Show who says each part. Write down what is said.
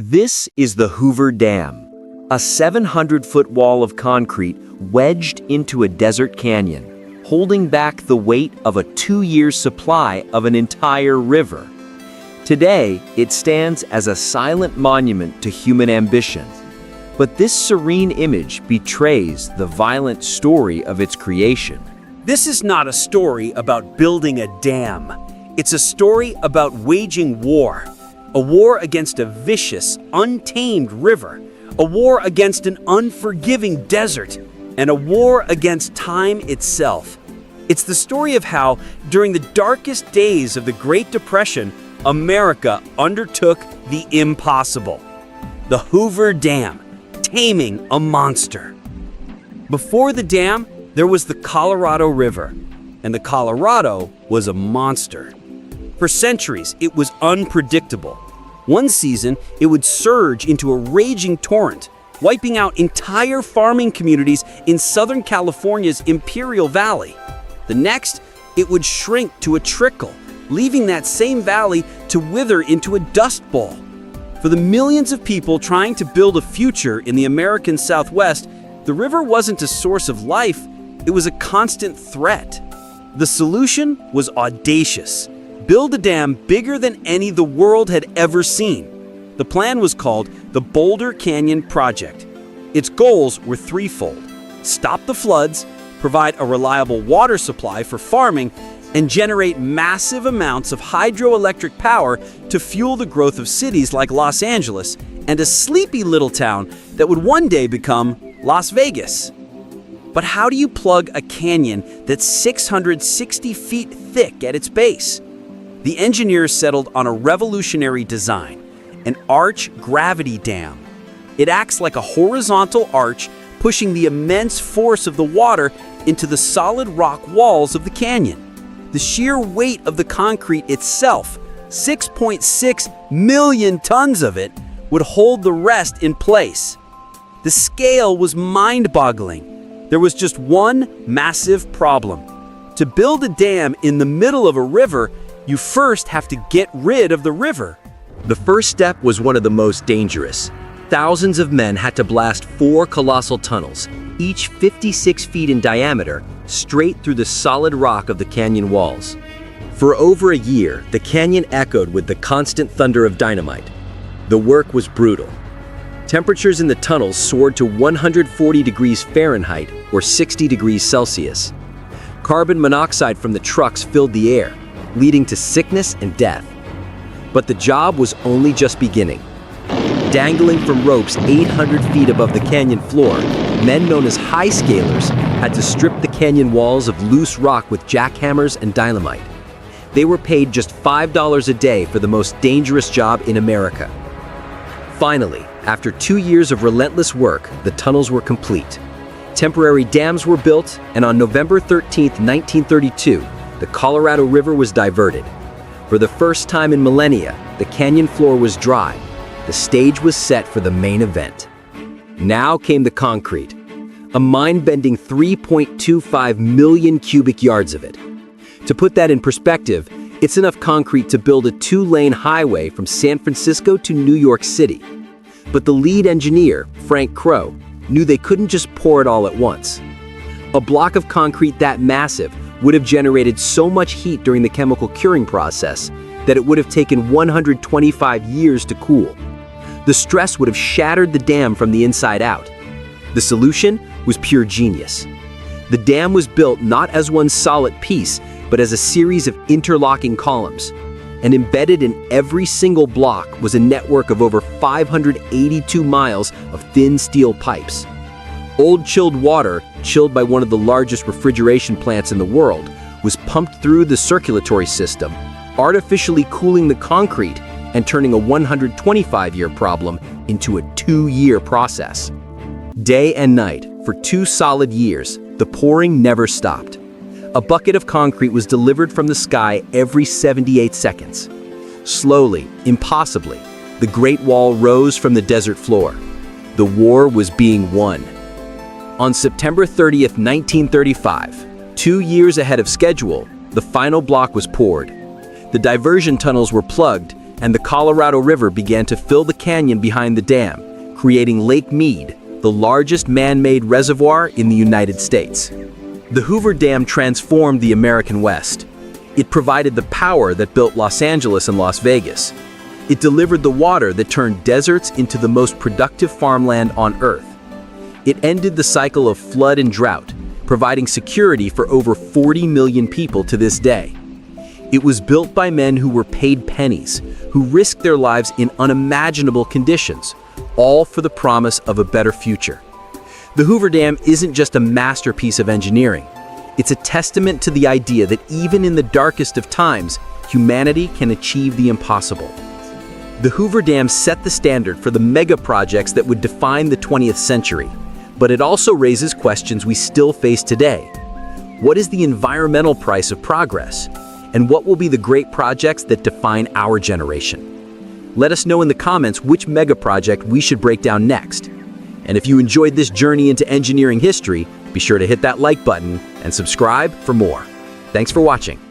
Speaker 1: This is the Hoover Dam, a 700-foot wall of concrete wedged into a desert canyon, holding back the weight of a 2-year supply of an entire river. Today, it stands as a silent monument to human ambition. But this serene image betrays the violent story of its creation.
Speaker 2: This is not a story about building a dam. It's a story about waging war. A war against a vicious, untamed river. A war against an unforgiving desert. And a war against time itself. It's the story of how, during the darkest days of the Great Depression, America undertook the impossible. The Hoover Dam, taming a monster. Before the dam, there was the Colorado River, and the Colorado was a monster. For centuries, it was unpredictable. One season, it would surge into a raging torrent, wiping out entire farming communities in Southern California's Imperial Valley. The next, it would shrink to a trickle, leaving that same valley to wither into a dust bowl. For the millions of people trying to build a future in the American Southwest, the river wasn't a source of life, it was a constant threat. The solution was audacious. Build a dam bigger than any the world had ever seen. The plan was called the Boulder Canyon Project. Its goals were threefold: stop the floods, provide a reliable water supply for farming, and generate massive amounts of hydroelectric power to fuel the growth of cities like Los Angeles and a sleepy little town that would one day become Las Vegas. But how do you plug a canyon that's 660 feet thick at its base? The engineers settled on a revolutionary design, an arch gravity dam. It acts like a horizontal arch, pushing the immense force of the water into the solid rock walls of the canyon. The sheer weight of the concrete itself, 6.6 million tons of it, would hold the rest in place. The scale was mind-boggling. There was just one massive problem. To build a dam in the middle of a river, you first have to get rid of the river.
Speaker 1: The first step was one of the most dangerous. Thousands of men had to blast 4 colossal tunnels, each 56 feet in diameter, straight through the solid rock of the canyon walls. For over a year, the canyon echoed with the constant thunder of dynamite. The work was brutal. Temperatures in the tunnels soared to 140 degrees Fahrenheit or 60 degrees Celsius. Carbon monoxide from the trucks filled the air, leading to sickness and death. But the job was only just beginning. Dangling from ropes 800 feet above the canyon floor, men known as high scalers had to strip the canyon walls of loose rock with jackhammers and dynamite. They were paid just $5 a day for the most dangerous job in America. Finally, after 2 years of relentless work, the tunnels were complete. Temporary dams were built, and on November 13, 1932, the Colorado River was diverted. For the first time in millennia, the canyon floor was dry. The stage was set for the main event. Now came the concrete, a mind-bending 3.25 million cubic yards of it. To put that in perspective, it's enough concrete to build a 2-lane highway from San Francisco to New York City. But the lead engineer, Frank Crowe, knew they couldn't just pour it all at once. A block of concrete that massive would have generated so much heat during the chemical curing process that it would have taken 125 years to cool. The stress would have shattered the dam from the inside out. The solution was pure genius. The dam was built not as one solid piece, but as a series of interlocking columns. And embedded in every single block was a network of over 582 miles of thin steel pipes. Old chilled water, chilled by one of the largest refrigeration plants in the world, was pumped through the circulatory system, artificially cooling the concrete and turning a 125-year problem into a 2-year process. Day and night, for 2 solid years, the pouring never stopped. A bucket of concrete was delivered from the sky every 78 seconds. Slowly, impossibly, the Great Wall rose from the desert floor. The war was being won. On September 30th, 1935, 2 years ahead of schedule, the final block was poured. The diversion tunnels were plugged, and the Colorado River began to fill the canyon behind the dam, creating Lake Mead, the largest man-made reservoir in the United States. The Hoover Dam transformed the American West. It provided the power that built Los Angeles and Las Vegas. It delivered the water that turned deserts into the most productive farmland on Earth. It ended the cycle of flood and drought, providing security for over 40 million people to this day. It was built by men who were paid pennies, who risked their lives in unimaginable conditions, all for the promise of a better future. The Hoover Dam isn't just a masterpiece of engineering. It's a testament to the idea that even in the darkest of times, humanity can achieve the impossible. The Hoover Dam set the standard for the megaprojects that would define the 20th century, but it also raises questions we still face today. What is the environmental price of progress? And what will be the great projects that define our generation? Let us know in the comments which megaproject we should break down next. And if you enjoyed this journey into engineering history, be sure to hit that like button and subscribe for more. Thanks for watching.